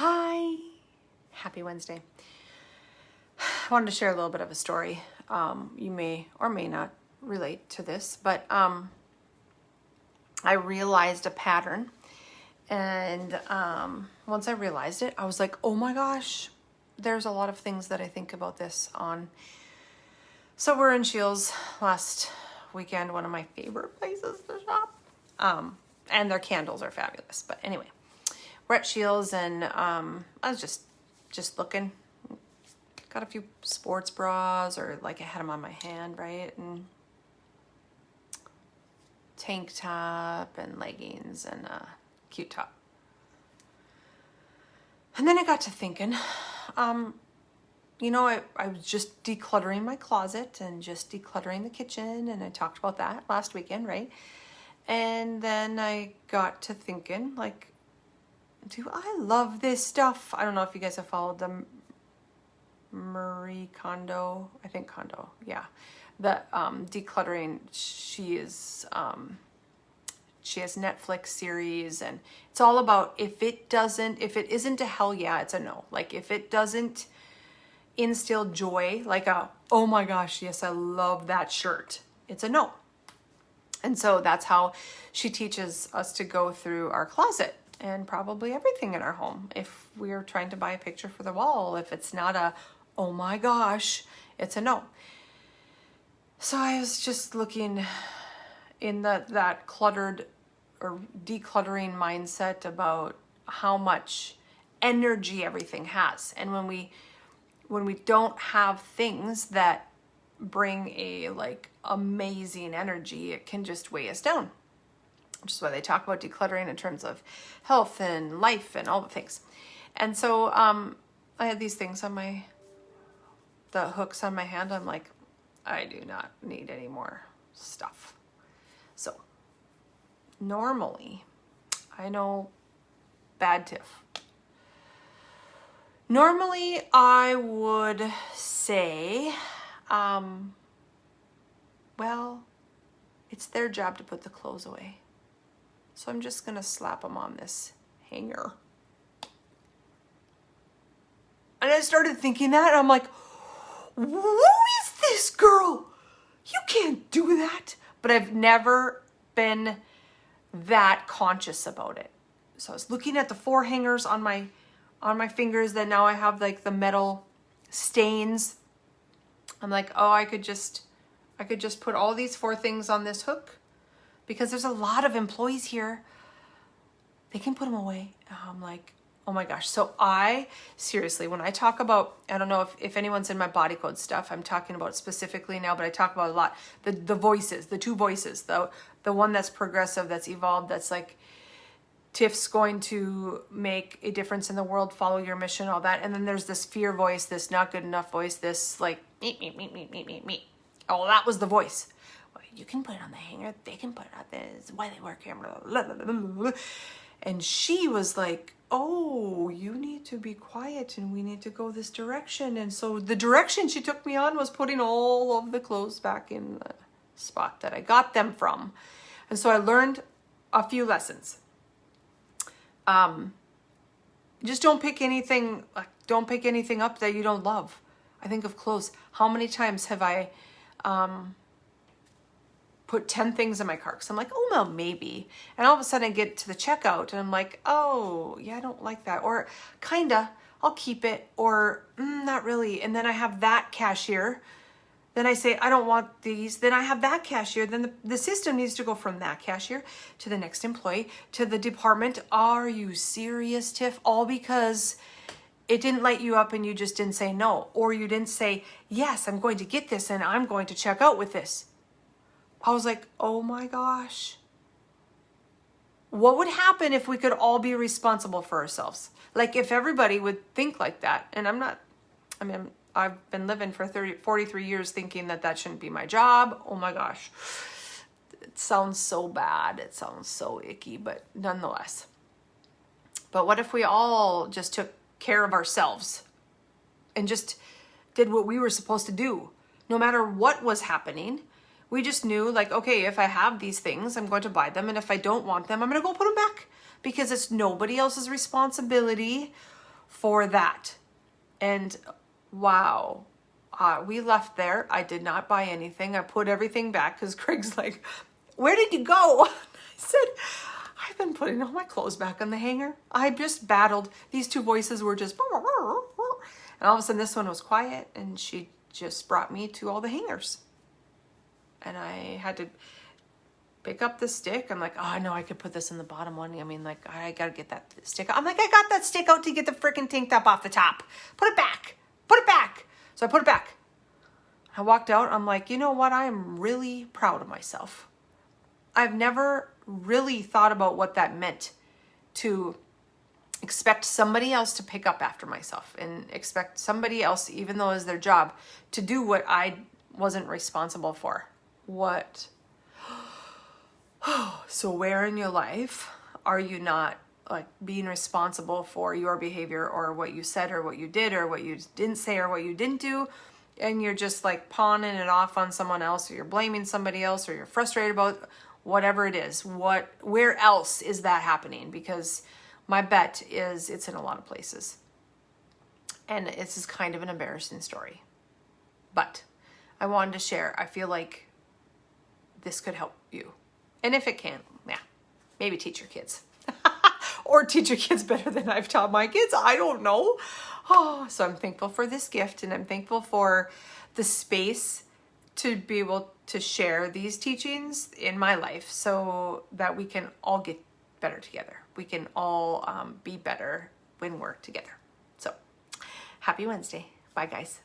Hi, happy Wednesday. I wanted to share a little bit of a story. You may or may not relate to this, but I realized a pattern. And once I realized it, I was like, oh my gosh, there's a lot of things that I think about this on. So we're in Scheels last weekend, one of my favorite places to shop. And their candles are fabulous. But anyway, we're at Scheels and I was just looking. Got a few sports bras, or like I had them on my hand, right? And tank top and leggings and a cute top. And then I got to thinking, I was just decluttering my closet and just decluttering the kitchen, and I talked about that last weekend, right? And then I got to thinking, like, do I love this stuff? I don't know if you guys have followed them. Marie Kondo, I think Kondo, yeah. The decluttering, she has Netflix series, and it's all about if it isn't a hell yeah, it's a no. Like if it doesn't instill joy, like oh my gosh, yes, I love that shirt, it's a no. And so that's how she teaches us to go through our closet and probably everything in our home. If we're trying to buy a picture for the wall, if it's not a oh my gosh, it's a no. So I was just looking in that cluttered or decluttering mindset about how much energy everything has. And when we don't have things that bring a like amazing energy, it can just weigh us down. Which is why they talk about decluttering in terms of health and life and all the things. And so I had these things on the hooks on my hand. I'm like, I do not need any more stuff. So normally, I know, bad tiff. Normally I would say, well, it's their job to put the clothes away. So I'm just gonna slap them on this hanger. And I started thinking that, and I'm like, who is this girl? You can't do that. But I've never been that conscious about it. So I was looking at the 4 hangers on my fingers that now I have like the metal stains. I'm like, oh, I could just put all these 4 things on this hook, because there's a lot of employees here. They can put them away. I'm like, oh my gosh. So seriously, when I talk about, I don't know if anyone's in my body code stuff, I'm talking about specifically now, but I talk about a lot, the voices, the 2 voices, the one that's progressive, that's evolved, that's like, Tiff's going to make a difference in the world, follow your mission, all that. And then there's this fear voice, this not good enough voice, this like, me. Oh, that was the voice. Well, you can put it on the hanger, they can put it on this, why they work here, blah, blah, blah, blah. And she was like, oh, you need to be quiet and we need to go this direction. And so the direction she took me on was putting all of the clothes back in the spot that I got them from. And so I learned a few lessons. Just don't pick anything up that you don't love. I think of clothes. How many times have I put 10 things in my cart? Because I'm like, oh, well, maybe. And all of a sudden I get to the checkout and I'm like, oh, yeah, I don't like that. Or kinda, I'll keep it. Or not really. And then I have that cashier. Then I say, I don't want these. Then I have that cashier. Then the system needs to go from that cashier to the next employee to the department. Are you serious, Tiff? All because it didn't light you up and you just didn't say no. Or you didn't say, yes, I'm going to get this and I'm going to check out with this. I was like, oh my gosh. What would happen if we could all be responsible for ourselves? Like if everybody would think like that. And I've been living for 43 years thinking that shouldn't be my job. Oh my gosh. It sounds so bad. It sounds so icky, but nonetheless. But what if we all just took care of ourselves and just did what we were supposed to do? No matter what was happening, we just knew like, okay, if I have these things, I'm going to buy them. And if I don't want them, I'm going to go put them back, because it's nobody else's responsibility for that. And wow, we left there. I did not buy anything. I put everything back because Craig's like, where did you go? I said, I've been putting all my clothes back on the hanger. I just battled. These two voices were just, and all of a sudden this one was quiet, and she just brought me to all the hangers. And I had to pick up the stick. I'm like, oh no, I could put this in the bottom one. I mean, like, I gotta get that stick out. I'm like, I got that stick out to get the freaking tank top off the top. Put it back. Put it back. So I put it back. I walked out. I'm like, you know what? I am really proud of myself. I've never really thought about what that meant, to expect somebody else to pick up after myself and expect somebody else, even though it's their job, to do what I wasn't responsible for. What? So where in your life are you not like being responsible for your behavior or what you said or what you did or what you didn't say or what you didn't do? And you're just like pawning it off on someone else, or you're blaming somebody else, or you're frustrated about whatever it is. Where else is that happening? Because my bet is it's in a lot of places. And this is kind of an embarrassing story. But I wanted to share. I feel like this could help you. And if it can't, yeah, maybe teach your kids. Or teach your kids better than I've taught my kids. I don't know. Oh, so I'm thankful for this gift, and I'm thankful for the space to be able to share these teachings in my life so that we can all get better together. We can all be better when we're together. So happy Wednesday. Bye, guys.